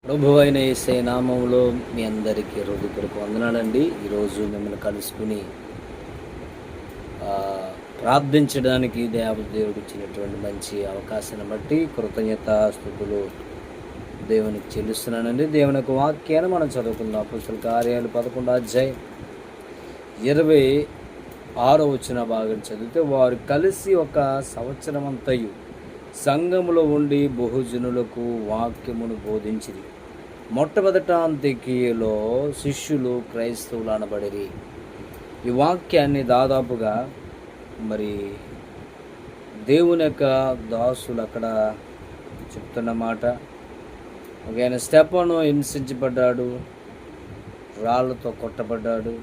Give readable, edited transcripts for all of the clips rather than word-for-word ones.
ప్రభువైన యేసయ్య నామములో మీ అందరికీ హృదయపూర్వక వందనాలండి. ఈరోజు మిమ్మల్ని కలుసుకుని ప్రార్థించడానికి దేవదేవుడు ఇచ్చినటువంటి మంచి అవకాశాన్ని బట్టి కృతజ్ఞతాస్తుతులు దేవునికి చెల్లిస్తున్నానండి. దేవుని యొక్క వాక్యాన్ని మనం చదువుకుందాం. అపొస్తలుల కార్యాలు 11వ అధ్యాయం 26వ భాగం చదివితే, వారు కలిసి ఒక సంవత్సరమంతయు సంఘములో ఉండి బహుజనులకు వాక్యమును బోధించిరి. మొట్టమొదట అంత్యొకీయలో శిష్యులు క్రైస్తవులు అనబడిరి. ఈ వాక్యాన్ని దాదాపుగా దేవుని యొక్క దాసులు అక్కడ చెప్తున్న మాట. ఒక స్టెఫను హింసించబడ్డాడు, రాళ్ళతో కొట్టబడ్డాడు.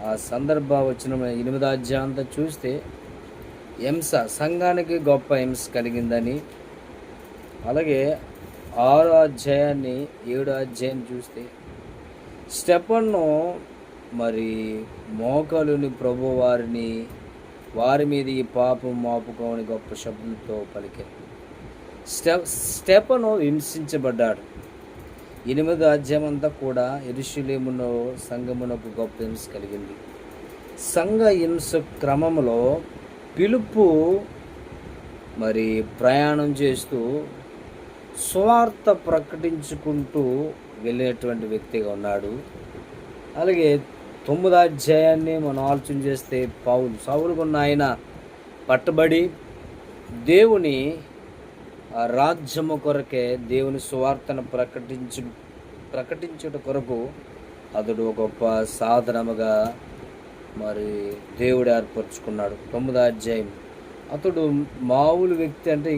ఆ సందర్భ వచ్చిన 8వ అధ్యాయం అంతా చూస్తే హింస, సంఘానికి గొప్ప హింస కలిగిందని, అలాగే 6వ అధ్యాయాన్ని 7వ అధ్యాయం చూస్తే స్టెఫను మోకాలుని ప్రభు వారి మీద ఈ పాపం మోపుకోని గొప్ప శబ్దంతో పలికారు. స్టెఫను హింసించబడ్డాడు. 8వ అధ్యాయం అంతా కూడా యెరూషలేములో సంఘమునకు గొప్ప హింస కలిగింది. సంఘ హింస క్రమంలో పిలుపు ప్రయాణం చేస్తూ సువార్త ప్రకటించుకుంటూ వెళ్ళినటువంటి వ్యక్తిగా ఉన్నాడు. అలాగే 9వ అధ్యాయాన్ని మనం ఆలోచన చేస్తే సౌలుకున్న ఆయన పట్టబడి దేవుని రాజ్యము కొరకే, దేవుని సువార్తను ప్రకటించుట కొరకు అతడు గొప్ప సాధనముగా దేవుడు ఏర్పరచుకున్నాడు. 9వ అధ్యాయం అతడు మామూలు వ్యక్తి అంటే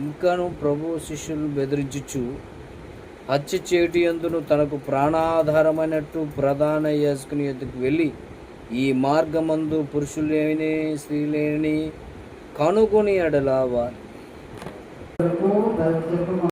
ఇంకాను ప్రభు శిష్యులను బెదిరించుచు హత్య చేయుట యందును తనకు ప్రాణాధారమైనట్టు ప్రధాన యాజకుని యొద్దకు వెళ్ళి, ఈ మార్గమందు పురుషులేని స్త్రీలేని కనుగొని ఎడల